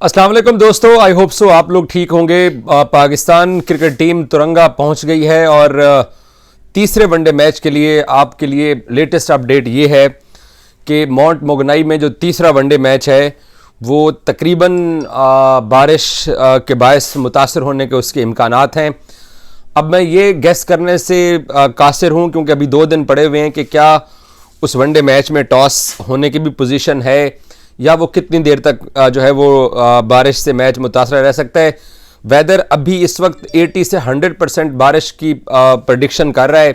अस्सलाम वालेकुम दोस्तों, आई होप सो आप लोग ठीक होंगे। पाकिस्तान क्रिकेट टीम तुरंगा पहुंच गई है और तीसरे वनडे मैच के लिए आपके लिए लेटेस्ट अपडेट ये है कि माउंट मोगनाई में जो तीसरा वनडे मैच है वो तकरीबन बारिश के बायस मुतासर होने के उसके इम्कानात हैं। अब मैं ये गेस करने से कासिर हूँ क्योंकि अभी 2 दिन पड़े हुए हैं कि क्या उस वनडे मैच में टॉस होने की भी पोजीशन है या वो कितनी देर तक जो है वो बारिश से मैच मुतासर रह सकता है। वेदर अभी इस वक्त 80 से 100% बारिश की प्रेडिक्शन कर रहा है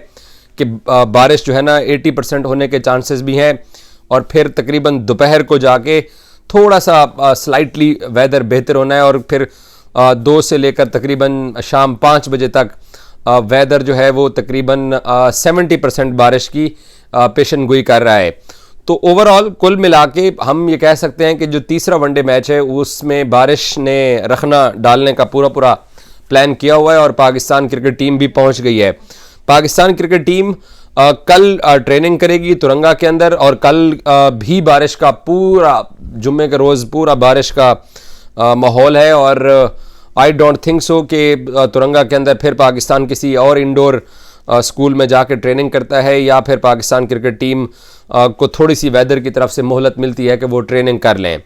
कि बारिश जो है ना 80% होने के चांसेस भी हैं और फिर तकरीबन दोपहर को जाके थोड़ा सा स्लाइटली वेदर बेहतर होना है और फिर 2 से लेकर तकरीबन शाम 5 बजे तक वेदर जो है वो तकरीबन 70% बारिश की पेशन गोई कर रहा है। तो ओवरऑल कुल मिला के हम ये कह सकते हैं कि जो तीसरा वनडे मैच है उसमें बारिश ने रखना डालने का पूरा प्लान किया हुआ है और पाकिस्तान क्रिकेट टीम भी पहुंच गई है। पाकिस्तान क्रिकेट टीम कल ट्रेनिंग करेगी तुरंगा के अंदर और कल भी बारिश का पूरा जुम्मे के रोज़ पूरा बारिश का माहौल है और आई डोंट थिंक सो कि तुरंगा के अंदर फिर पाकिस्तान किसी और इंडोर स्कूल में जाकर ट्रेनिंग करता है या फिर पाकिस्तान क्रिकेट टीम को थोड़ी सी वेदर की तरफ से मोहलत मिलती है कि वो ट्रेनिंग कर लें।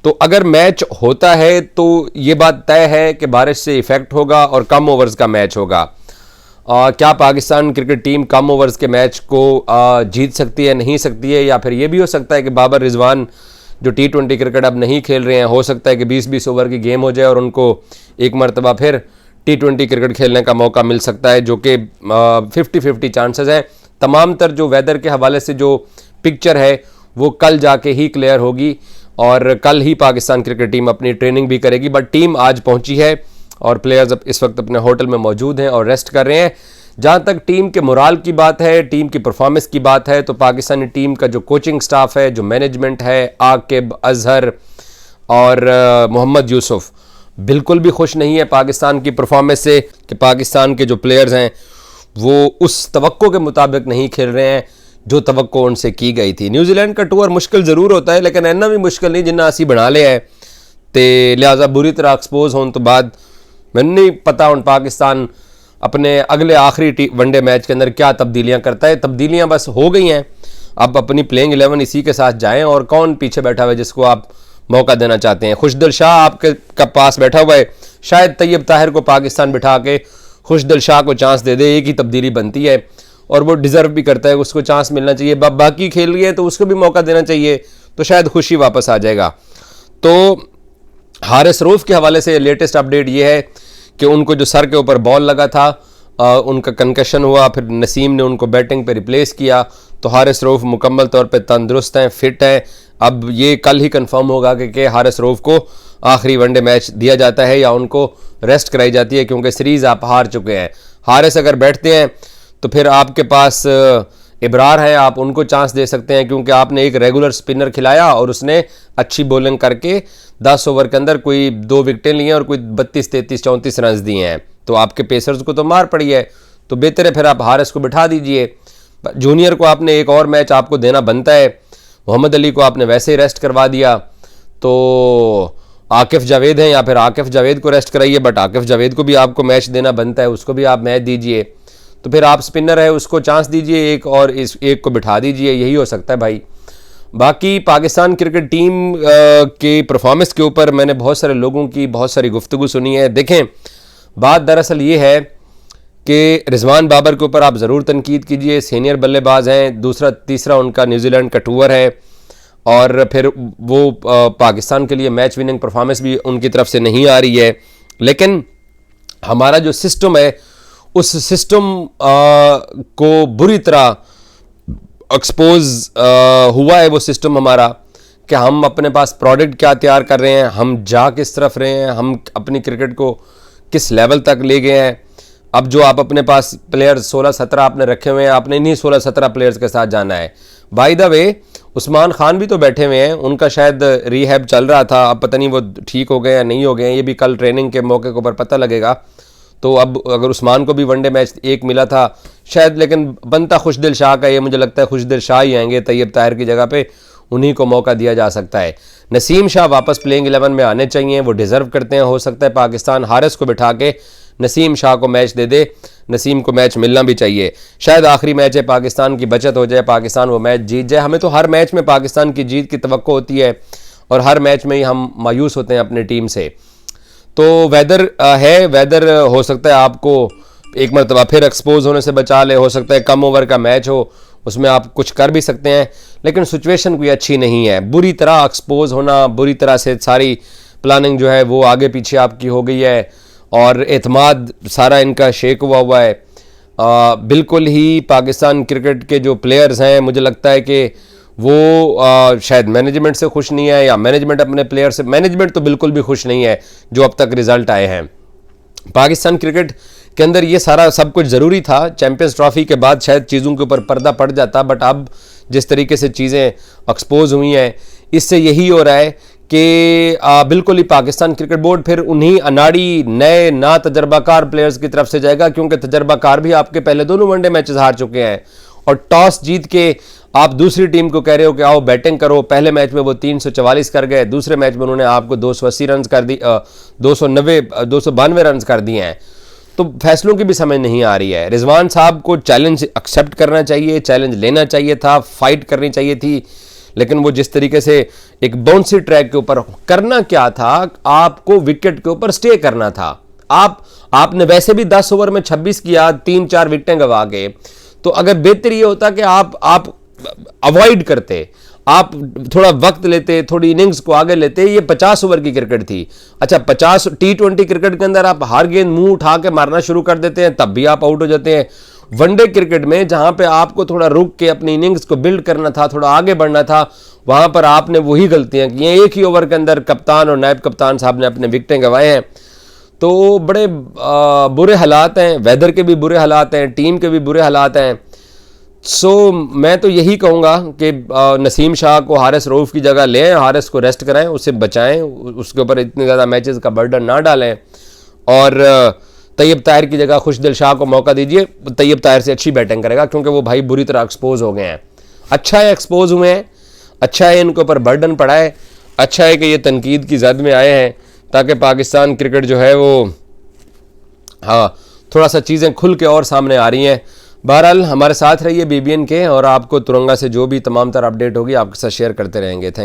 तो अगर मैच होता है तो ये बात तय है कि बारिश से इफ़ेक्ट होगा और कम ओवर्स का मैच होगा। क्या पाकिस्तान क्रिकेट टीम कम ओवर्स के मैच को जीत सकती है, नहीं सकती है, या फिर ये भी हो सकता है कि बाबर रिजवान जो T20 क्रिकेट अब नहीं खेल रहे हैं, हो सकता है कि 20-20 ओवर की गेम हो जाए और उनको एक मरतबा फिर T20 क्रिकेट खेलने का मौका मिल सकता है, जो कि 50-50 चांसेस हैं। तमाम तर जो वेदर के हवाले से जो पिक्चर है वो कल जाके ही क्लियर होगी और कल ही पाकिस्तान क्रिकेट टीम अपनी ट्रेनिंग भी करेगी। बट टीम आज पहुंची है और प्लेयर्स इस वक्त अपने होटल में मौजूद हैं और रेस्ट कर रहे हैं। जहां तक टीम के मोराल की बात है, टीम की परफॉर्मेंस की बात है, तो पाकिस्तानी टीम का जो कोचिंग स्टाफ है, जो मैनेजमेंट है, आकिब, अजहर और मोहम्मद यूसुफ बिल्कुल भी खुश नहीं है पाकिस्तान की परफॉर्मेंस से कि पाकिस्तान के जो प्लेयर्स हैं वो उस तवक्को के मुताबिक नहीं खेल रहे हैं जो तवक्को उनसे की गई थी। न्यूजीलैंड का टूर मुश्किल ज़रूर होता है लेकिन इन्ना भी मुश्किल नहीं जिन्ना असी बना लिया है, तो लिहाजा बुरी तरह एक्सपोज होने तो बाद मैंने नहीं पता हूँ पाकिस्तान अपने अगले आखिरी वनडे मैच के अंदर क्या तब्दीलियाँ करता है। तब्दीलियाँ बस हो गई हैं, अब अपनी प्लेइंग 11 इसी के साथ जाएँ और कौन पीछे बैठा हुआ है जिसको आप मौका देना चाहते हैं। खुशदिल शाह आपके पास बैठा हुआ है, शायद तैयब ताहिर को पाकिस्तान बिठा के खुशदिल शाह को चांस दे दे, एक ही तब्दीली बनती है और वो डिज़र्व भी करता है, उसको चांस मिलना चाहिए। बाकी खेल रही है तो उसको भी मौका देना चाहिए, तो शायद खुशी वापस आ जाएगा। तो हारिस रऊफ के हवाले से लेटेस्ट अपडेट ये है कि उनको जो सर के ऊपर बॉल लगा था उनका कंकशन हुआ, फिर नसीम ने उनको बैटिंग पे रिप्लेस किया, तो हारिस रऊफ मुकम्मल तौर पे तंदुरुस्त हैं, फिट हैं। अब ये कल ही कंफर्म होगा कि हारिस रऊफ को आखिरी वनडे मैच दिया जाता है या उनको रेस्ट कराई जाती है, क्योंकि सीरीज़ आप हार चुके हैं। हारिस अगर बैठते हैं तो फिर आपके पास इब्रार है, आप उनको चांस दे सकते हैं क्योंकि आपने एक रेगुलर स्पिनर खिलाया और उसने अच्छी बॉलिंग करके 10 ओवर के अंदर कोई 2 विकेटें ली हैं और कोई 32, 33, 34 रन दिए हैं। तो आपके पेसर्स को तो मार पड़ी है, तो बेहतर है फिर आप हारिस को बिठा दीजिए। जूनियर को आपने एक और मैच आपको देना बनता है, मोहम्मद अली को आपने वैसे ही रेस्ट करवा दिया, तो आकिफ जावेद हैं या फिर आकिफ जावेद को रेस्ट कराइए, बट आकिफ जावेद को भी आपको मैच देना बनता है, उसको भी आप मैच दीजिए। तो फिर आप स्पिनर है उसको चांस दीजिए एक और इस एक को बिठा दीजिए, यही हो सकता है भाई। बाकी पाकिस्तान क्रिकेट टीम के परफॉर्मेंस के ऊपर मैंने बहुत सारे लोगों की बहुत सारी गुफ्तगू सुनी है। देखें, बात दरअसल ये है कि रिजवान बाबर के ऊपर आप ज़रूर तनकीद कीजिए, सीनियर बल्लेबाज हैं, दूसरा तीसरा उनका न्यूजीलैंड का टूर है और फिर वो पाकिस्तान के लिए मैच विनिंग परफॉर्मेंस भी उनकी तरफ से नहीं आ रही है। लेकिन हमारा जो सिस्टम है उस सिस्टम को बुरी तरह एक्सपोज हुआ है वो सिस्टम हमारा, कि हम अपने पास प्रोडक्ट क्या तैयार कर रहे हैं, हम जा किस तरफ रहे हैं, हम अपनी क्रिकेट को किस लेवल तक ले गए हैं। अब जो आप अपने पास प्लेयर्स 16-17 आपने रखे हुए हैं, आपने इन्हीं 16-17 प्लेयर्स के साथ जाना है। By the way Usman Khan भी तो बैठे हुए हैं, उनका शायद रिहैब चल रहा था, अब पता नहीं वो ठीक हो गए या नहीं हो गए, ये भी कल ट्रेनिंग के मौके के ऊपर पता लगेगा। तो अब अगर उस्मान को भी वनडे मैच एक मिला था शायद, लेकिन बनता खुशदिल शाह का, ये मुझे लगता है खुशदिल शाह ही आएंगे तैयब ताहिर की जगह पे, उन्हीं को मौका दिया जा सकता है। नसीम शाह वापस प्लेइंग 11 में आने चाहिए, वो डिज़र्व करते हैं। हो सकता है पाकिस्तान हारिस को बिठा के नसीम शाह को मैच दे दे, नसीम को मैच मिलना भी चाहिए। शायद आखिरी मैच है, पाकिस्तान की बचत हो जाए, पाकिस्तान वो मैच जीत जाए। हमें तो हर मैच में पाकिस्तान की जीत की तवक्को होती है और हर मैच में ही हम मायूस होते हैं अपनी टीम से। तो वेदर है, वेदर हो सकता है आपको एक मरतबा फिर एक्सपोज होने से बचा ले, हो सकता है कम ओवर का मैच हो, उसमें आप कुछ कर भी सकते हैं, लेकिन सिचुएशन कोई अच्छी नहीं है। बुरी तरह एक्सपोज होना, बुरी तरह से सारी प्लानिंग जो है वो आगे पीछे आपकी हो गई है और एतमाद सारा इनका शेक हुआ है। बिल्कुल ही पाकिस्तान क्रिकेट के जो प्लेयर्स हैं, मुझे लगता है कि वो शायद मैनेजमेंट से खुश नहीं है या मैनेजमेंट अपने प्लेयर से, मैनेजमेंट तो बिल्कुल भी खुश नहीं है जो अब तक रिजल्ट आए हैं। पाकिस्तान क्रिकेट के अंदर ये सारा सब कुछ ज़रूरी था। चैंपियंस ट्रॉफी के बाद शायद चीज़ों के ऊपर पर्दा पड़ जाता, बट अब जिस तरीके से चीज़ें एक्सपोज हुई हैं, इससे यही हो रहा है कि बिल्कुल ही पाकिस्तान क्रिकेट बोर्ड फिर उन्हीं अनाड़ी नए ना तजर्बाकार प्लेयर्स की तरफ से जाएगा, क्योंकि तजर्बाकार भी आपके पहले दोनों वनडे मैचेस हार चुके हैं और टॉस जीत के आप दूसरी टीम को कह रहे हो कि आओ बैटिंग करो। पहले मैच में वो 344 कर गए, दूसरे मैच में उन्होंने आपको 280 रन कर दी, 292 रन कर दिए हैं। तो फैसलों की भी समझ नहीं आ रही है। रिजवान साहब को चैलेंज एक्सेप्ट करना चाहिए, चैलेंज लेना चाहिए था, फाइट करनी चाहिए थी, लेकिन वो जिस तरीके से एक बाउंसी ट्रैक के ऊपर करना क्या था, आपको विकेट के ऊपर स्टे करना था। आपने वैसे भी 10 ओवर में 26 किया, 3-4 विकेटें गंवा के, तो अगर बेहतर ये होता कि आप अवॉइड करते, आप थोड़ा वक्त लेते, थोड़ी इनिंग्स को आगे लेते। ये 50 ओवर की क्रिकेट थी। अच्छा, 50 T20 क्रिकेट के अंदर आप हर गेंद मुंह उठा के मारना शुरू कर देते हैं, तब भी आप आउट हो जाते हैं। वनडे क्रिकेट में जहां पे आपको थोड़ा रुक के अपनी इनिंग्स को बिल्ड करना था, थोड़ा आगे बढ़ना था, वहां पर आपने वही गलतियां की हैं। एक ही ओवर के अंदर कप्तान और नायब कप्तान साहब ने अपने विकेटें गंवाए हैं। तो बड़े बुरे हालात हैं, वेदर के भी बुरे हालात हैं, टीम के भी बुरे हालात हैं। मैं तो यही कहूँगा कि नसीम शाह को हारिस रऊफ की जगह लें, हारिस को रेस्ट कराएं, उसे बचाएं, उसके ऊपर इतने ज़्यादा मैचेस का बर्डन ना डालें और तैयब ताहिर की जगह खुशदिल शाह को मौका दीजिए। तैयब ताहिर से अच्छी बैटिंग करेगा, क्योंकि वो भाई बुरी तरह एक्सपोज हो गए हैं। अच्छा है एक्सपोज हुए हैं, अच्छा है इनके ऊपर बर्डन पड़ा है, अच्छा है कि ये तनकीद की जद में आए हैं, ताकि पाकिस्तान क्रिकेट जो है वो थोड़ा सा चीज़ें खुल के और सामने आ रही हैं। बहरहाल हमारे साथ रहिए BBN के, और आपको तुरंगा से जो भी तमाम तरह अपडेट होगी आपके साथ शेयर करते रहेंगे। थैंक